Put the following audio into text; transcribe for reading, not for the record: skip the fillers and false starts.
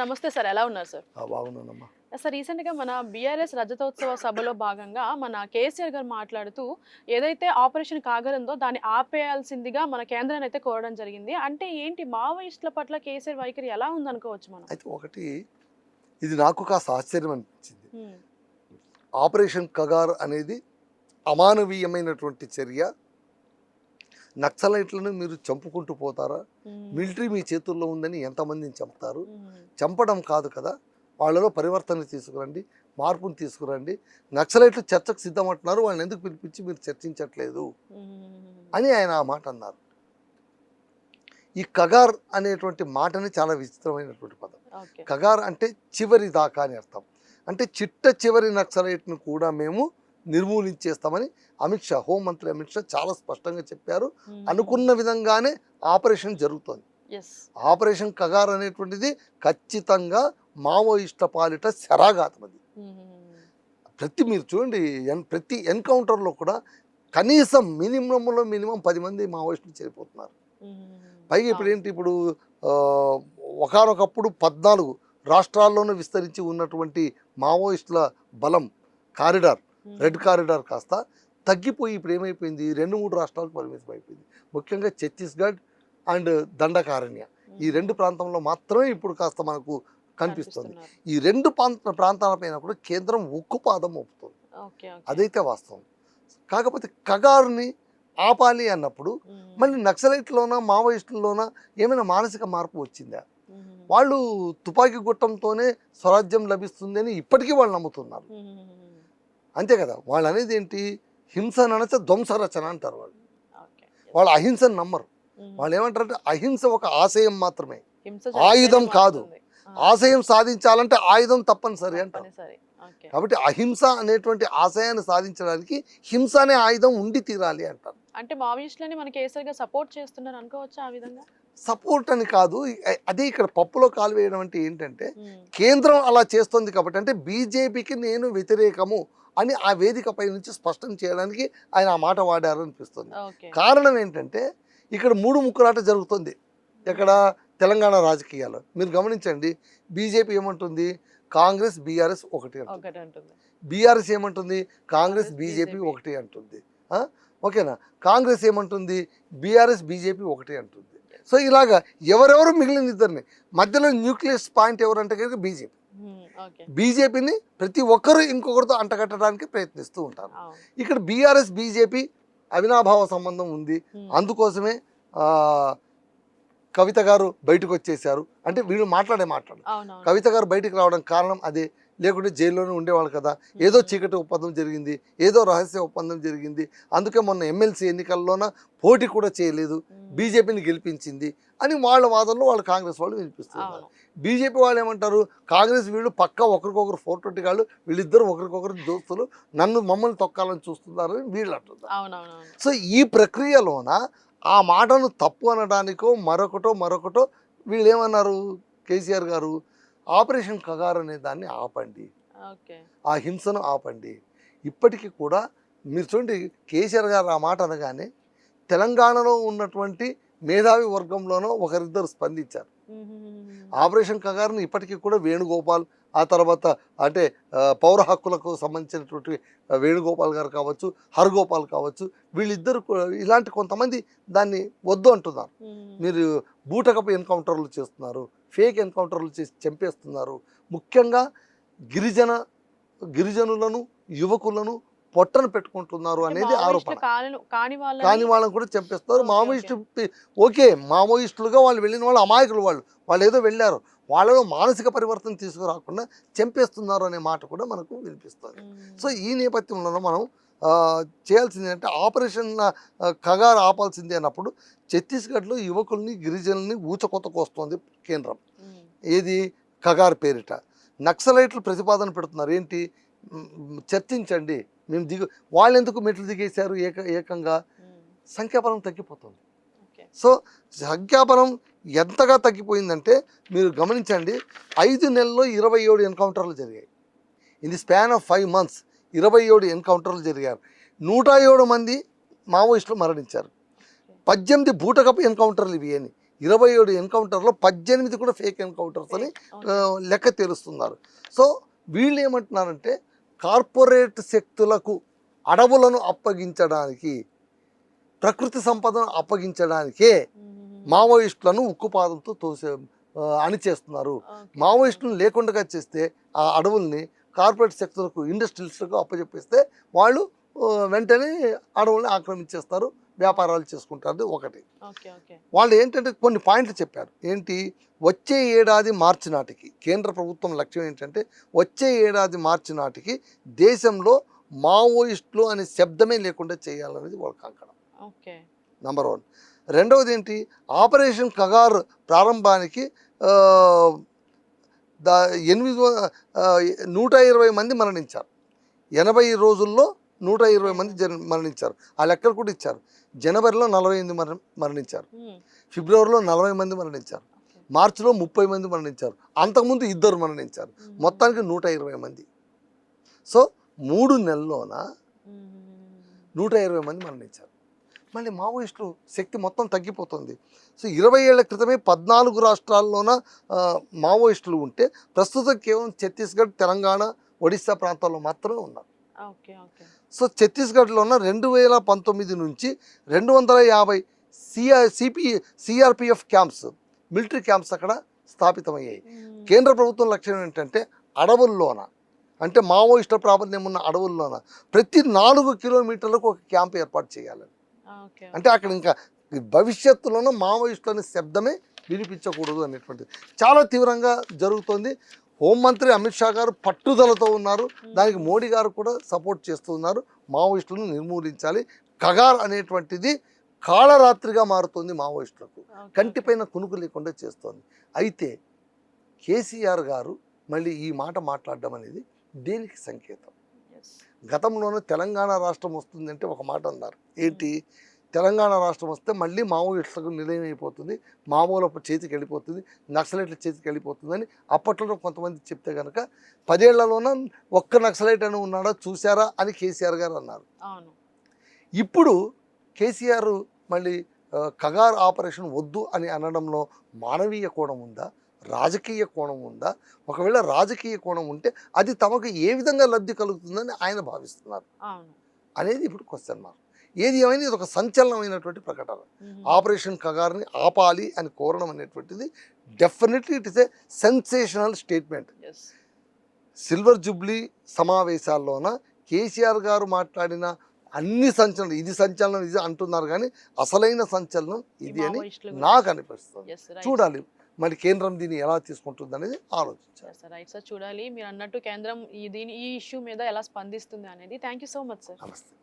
నమస్తే సార్. ఎలా ఉన్నారు సార్? బాగున్నానమ్మా. సార్ రీసెంట్‌గా మన బీఆర్ఎస్ రజతోత్సవ సభలో భాగంగా మన కేసీఆర్ గారు మాట్లాడుతూ ఏదైతే ఆపరేషన్ కాగర్ ఉందో దాన్ని ఆపేయాల్సిందిగా మన కేంద్రాన్ని అయితే కోరడం జరిగింది. అంటే ఏంటి మావోయిస్టుల పట్ల కేసీఆర్ వైఖరి ఎలా ఉందనుకోవచ్చు మనం? అయితే ఒకటి ఇది నాకు కాస్త ఆశ్చర్యం అనిపించింది. హ్మ్. ఆపరేషన్ కగార్ అనేది అమానవీయమైనటువంటి చర్య. నక్సలైట్లను మీరు చంపుకుంటూ పోతారా? మిలిటరీ మీ చేతుల్లో ఉందని ఎంతమందిని చంపుతారు? చంపడం కాదు కదా, వాళ్ళలో పరివర్తన తీసుకురండి, మార్పును తీసుకురండి. నక్సలైట్లు చర్చకు సిద్ధమంటున్నారు, వాళ్ళని ఎందుకు పిలిపించి మీరు చర్చించట్లేదు అని ఆయన ఆ మాట అన్నారు. ఈ కగార్ అనేటువంటి మాటని చాలా విచిత్రమైనటువంటి పదం. కగార్ అంటే చివరి దాకా అని అర్థం. అంటే చిట్ట చివరి నక్సలైట్ను కూడా మేము నిర్మూలించేస్తామని అమిత్ షా, హోంమంత్రి అమిత్ షా చాలా స్పష్టంగా చెప్పారు. అనుకున్న విధంగానే ఆపరేషన్ జరుగుతుంది. ఆపరేషన్ కగార్ అనేటువంటిది ఖచ్చితంగా మావోయిస్టుల పాలిట శరాఘాతం. అది మీరు చూడండి, ప్రతి ఎన్కౌంటర్లో కూడా కనీసం మినిమం 10 మంది మావోయిస్టులు చనిపోతున్నారు. పైగా ఇప్పుడు ఒకానొకప్పుడు 14 రాష్ట్రాల్లోనూ విస్తరించి ఉన్నటువంటి మావోయిస్టుల బలం కారిడార్, రెడ్ కారిడార్ కాస్త తగ్గిపోయి ఇప్పుడు ఏమైపోయింది, 2-3 రాష్ట్రాలకు పరిమితం అయిపోయింది. ముఖ్యంగా ఛత్తీస్గఢ్ అండ్ దండకారణ్య, ఈ 2 ప్రాంతంలో మాత్రమే ఇప్పుడు కాస్త మనకు కనిపిస్తుంది. ఈ 2 ప్రాంతాలపైన కూడా కేంద్రం ఉక్కుపాదం మోపుతుంది. అదైతే వాస్తవం. కాకపోతే కగారుని ఆపాలి అన్నప్పుడు మళ్ళీ నక్సలైట్లోనా మావోయిస్టుల్లోనా ఏమైనా మానసిక మార్పు వచ్చిందా? వాళ్ళు తుపాకీ గుట్టంతోనే స్వరాజ్యం లభిస్తుంది అని ఇప్పటికీ వాళ్ళు నమ్ముతున్నారు. అంతే కదా, వాళ్ళు అనేది ఏంటి, హింస నడచ ధ్వంస రచన అంటారు. వాళ్ళు అహింసను నమ్మరు. వాళ్ళు ఏమంటారంటే అహింస ఒక ఆశయం మాత్రమే, ఆయుధం కాదు. ఆశయం సాధించాలంటే ఆయుధం తప్పనిసరి అంటారు. కాబట్టి అహింస అనేటువంటి ఆశయాన్ని సాధించడానికి హింస అనే ఆయుధం ఉండి తీరాలి అంటారు. అంటే మావోయిస్టులని మన కేసీఆర్ సపోర్ట్ చేస్తున్నారు అనుకోవచ్చు. ఆ విధంగా సపోర్ట్ అని కాదు, అదే ఇక్కడ పప్పులో కాలు వేయడం అంటే ఏంటంటే కేంద్రం అలా చేస్తుంది కాబట్టి, అంటే బీజేపీకి నేను వ్యతిరేకము అని ఆ వేదికపై నుంచి స్పష్టం చేయడానికి ఆయన ఆ మాట వాడారు అనిపిస్తుంది. కారణం ఏంటంటే ఇక్కడ 3 ముక్కలాట జరుగుతుంది. ఇక్కడ తెలంగాణ రాజకీయాల్లో మీరు గమనించండి, బీజేపీ ఏమంటుంది, కాంగ్రెస్ బీఆర్ఎస్ ఒకటి అంటుంది. బీఆర్ఎస్ ఏమంటుంది, కాంగ్రెస్ బీజేపీ ఒకటి అంటుంది. ఓకేనా, కాంగ్రెస్ ఏమంటుంది, బీఆర్ఎస్ బీజేపీ ఒకటి అంటుంది. సో ఇలాగా ఎవరెవరు మిగిలిన ఇద్దరిని మధ్యలో న్యూక్లియస్ పాయింట్ ఎవరంటే కనుక బీజేపీ. బీజేపీని ప్రతి ఒక్కరూ ఇంకొకరితో అంటగట్టడానికి ప్రయత్నిస్తూ ఉంటారు. ఇక్కడ బీఆర్ఎస్ బీజేపీ అవినాభావ సంబంధం ఉంది. అందుకోసమే కవిత గారు బయటకు వచ్చేసారు. అంటే వీళ్ళు మాట్లాడు కవిత గారు బయటకు రావడం కారణం అదే, లేకుంటే జైల్లోనే ఉండేవాళ్ళు కదా. ఏదో చీకటి ఒప్పందం జరిగింది, ఏదో రహస్య ఒప్పందం జరిగింది, అందుకే మొన్న ఎమ్మెల్సీ ఎన్నికల్లోన పోటీ కూడా చేయలేదు, బీజేపీని గెలిపించింది అని వాళ్ళ వాదనలో వాళ్ళు కాంగ్రెస్ వాళ్ళు వినిపిస్తున్నారు. బీజేపీ వాళ్ళు ఏమంటారు, కాంగ్రెస్ వీళ్ళు పక్కా ఒకరికొకరు 420 గాళ్ళు, వీళ్ళిద్దరు ఒకరికొకరు దోస్తులు, మమ్మల్ని తొక్కాలని చూస్తున్నారని వీళ్ళు అంటున్నారు. సో ఈ ప్రక్రియలోన ఆ మాటను తప్పు అనడానికో మరొకటో వీళ్ళు ఏమన్నారు, కేసీఆర్ గారు ఆపరేషన్ కగార్ అనే దాన్ని ఆపండి, ఆ హింసను ఆపండి. ఇప్పటికీ కూడా మీరు చూడండి, కేసీఆర్ గారు ఆ మాట అనగానే తెలంగాణలో ఉన్నటువంటి మేధావి వర్గంలోనో ఒకరిద్దరు స్పందించారు. ఆపరేషన్ కగార్ని ఇప్పటికీ కూడా వేణుగోపాల్, ఆ తర్వాత అంటే పౌర హక్కులకు సంబంధించినటువంటి వేణుగోపాల్ గారు కావచ్చు, హరగోపాల్ కావచ్చు, వీళ్ళిద్దరు ఇలాంటి కొంతమంది దాన్ని వద్దు అంటున్నారు. మీరు బూటకపు ఎన్కౌంటర్లు చేస్తున్నారు, ఫేక్ ఎన్కౌంటర్లు చేసి చంపేస్తున్నారు, ముఖ్యంగా గిరిజనులను యువకులను పొట్టను పెట్టుకుంటున్నారు అనేది ఆరోపణ. కాని వాళ్ళని కూడా చంపేస్తారు. మావోయిస్టులుగా వాళ్ళు వెళ్ళిన వాళ్ళు అమాయకులు, వాళ్ళు ఏదో వెళ్ళారు, వాళ్ళలో మానసిక పరివర్తన తీసుకురాకుండా చంపేస్తున్నారు అనే మాట కూడా మనకు వినిపిస్తుంది. సో ఈ నేపథ్యంలో మనం చేయాల్సింది అంటే ఆపరేషన్ కగార్ ఆపాల్సిందే అన్నప్పుడు ఛత్తీస్గఢ్లో యువకుల్ని గిరిజనుల్ని ఊచకొత్తకు వస్తుంది కేంద్రం. ఏది, కగార్ పేరిట నక్సలైట్లు ప్రతిపాదన పెడుతున్నారు. ఏంటి, చర్చించండి, మేము వాళ్ళు ఎందుకు మెట్లు దిగేశారు, ఏకంగా సంఖ్యాబలం తగ్గిపోతుంది. సో సంఖ్యాబలం ఎంతగా తగ్గిపోయిందంటే మీరు గమనించండి, 5 నెలల్లో 27 ఎన్కౌంటర్లు జరిగాయి. In the span of 5 months 27 ఎన్కౌంటర్లు జరిగారు. 107 మంది మావోయిస్టులు మరణించారు. 18 బూటకపు ఎన్కౌంటర్లు ఇవి అని 27 ఎన్కౌంటర్లో 18 కూడా ఫేక్ ఎన్కౌంటర్స్ అని లెక్క తెలుస్తున్నారు. సో వీళ్ళు ఏమంటున్నారంటే కార్పొరేట్ శక్తులకు అడవులను అప్పగించడానికి, ప్రకృతి సంపదను అప్పగించడానికే మావోయిస్టులను ఉక్కుపాదంతో అణిచేస్తున్నారు. మావోయిస్టులను లేకుండా చేస్తే ఆ అడవుల్ని కార్పొరేట్ శక్తులకు, ఇండస్ట్రియలిస్టులకు అప్పచెప్పేస్తే వాళ్ళు వెంటనే అడవుల్ని ఆక్రమించేస్తారు, వ్యాపారాలు చేసుకుంటారు. ఒకటి వాళ్ళు ఏంటంటే కొన్ని పాయింట్లు చెప్పారు. ఏంటి, వచ్చే ఏడాది మార్చి నాటికి కేంద్ర ప్రభుత్వం లక్ష్యం ఏంటంటే వచ్చే ఏడాది మార్చి నాటికి దేశంలో మావోయిస్టులు అనే శబ్దమే లేకుండా చేయాలనేది వాళ్ళ కంకణం. నంబర్ 1. రెండవది ఏంటి, ఆపరేషన్ కగార్ ప్రారంభానికి 120 మంది మరణించారు. 80 రోజుల్లో 120 మంది మరణించారు. ఆ లెక్కలు కూడా ఇచ్చారు. జనవరిలో 48 మరణించారు, ఫిబ్రవరిలో 40 మంది మరణించారు, మార్చిలో 30 మంది మరణించారు, అంతకుముందు 2 మరణించారు, మొత్తానికి 120 మంది. సో 3 నెలల్లోన 120 మంది మరణించారు. మళ్ళీ మావోయిస్టులు శక్తి మొత్తం తగ్గిపోతుంది. సో 20 ఏళ్ల క్రితమే 14 రాష్ట్రాల్లోన మావోయిస్టులు ఉంటే ప్రస్తుతం కేవలం ఛత్తీస్గఢ్, తెలంగాణ, ఒడిస్సా ప్రాంతాల్లో మాత్రమే ఉన్నారు. సో ఛత్తీస్గఢ్లోన 2019 నుంచి 250 సిఆర్పిఎఫ్ క్యాంప్స్, మిలిటరీ క్యాంప్స్ అక్కడ స్థాపితమయ్యాయి. కేంద్ర ప్రభుత్వం లక్ష్యం ఏంటంటే అడవుల్లోన, అంటే మావోయిస్టుల ప్రాబల్యం ఉన్న అడవుల్లోన ప్రతి 4 కిలోమీటర్లకు ఒక క్యాంప్ ఏర్పాటు చేయాలని. అంటే అక్కడ ఇంకా భవిష్యత్తులోనూ మావోయిస్టుల శబ్దమే వినిపించకూడదు అనేటువంటిది చాలా తీవ్రంగా జరుగుతోంది. హోంమంత్రి అమిత్ షా గారు పట్టుదలతో ఉన్నారు, దానికి మోడీ గారు కూడా సపోర్ట్ చేస్తూ ఉన్నారు. మావోయిస్టులను నిర్మూలించాలి. కగార్ అనేటువంటిది కాళరాత్రిగా మారుతుంది, మావోయిస్టులకు కంటిపైన కునుకు లేకుండా చేస్తోంది. అయితే కేసీఆర్ గారు మళ్ళీ ఈ మాట మాట్లాడడం అనేది దేనికి సంకేతం? గతంలోనే తెలంగాణ రాష్ట్రం వస్తుందంటే ఒక మాట అన్నారు. ఏంటి, తెలంగాణ రాష్ట్రం వస్తే మళ్ళీ మావోయిస్టులకు నిలయం అయిపోతుంది, మావోల చేతికి వెళ్ళిపోతుంది, నక్సలైట్ల చేతికి వెళ్ళిపోతుందని అప్పట్లో కొంతమంది చెప్తే కనుక 10 ఏళ్లలోన ఒక్క నక్సలైట్ అని ఉన్నాడా చూసారా అని కేసీఆర్ గారు అన్నారు. ఇప్పుడు కేసీఆర్ మళ్ళీ కగార్ ఆపరేషన్ వద్దు అని అనడంలో మానవీయ కోణం ఉందా, రాజకీయ కోణం ఉందా? ఒకవేళ రాజకీయ కోణం ఉంటే అది తమకు ఏ విధంగా లబ్ధి కలుగుతుందని ఆయన భావిస్తున్నారు అనేది ఇప్పుడు క్వశ్చన్ మార్క్. ఏది ఏమైనా ఇది ఒక సంచలనమైనటువంటి ప్రకటన. ఆపరేషన్ కగార్ని ఆపాలి అని కోరడం అనేటువంటిది definitely it is a sensational statement. Silver jubilee సమావేశాల్లోన కేసీఆర్ గారు మాట్లాడిన అన్ని సంచలనం, ఇది సంచలనం ఇది అంటున్నారు, కానీ అసలైన సంచలనం ఇది అని నాకు అనిపిస్తుంది. చూడాలి మరి కేంద్రం దీన్ని ఎలా తీసుకుంటుంది అనేది ఆలోచించాలి. రైట్ సార్, చూడాలి. మీరు అన్నట్టు కేంద్రం ఈ ఇష్యూ మీద ఎలా స్పందిస్తుంది అనేది. Thank you so much sir. నమస్తే.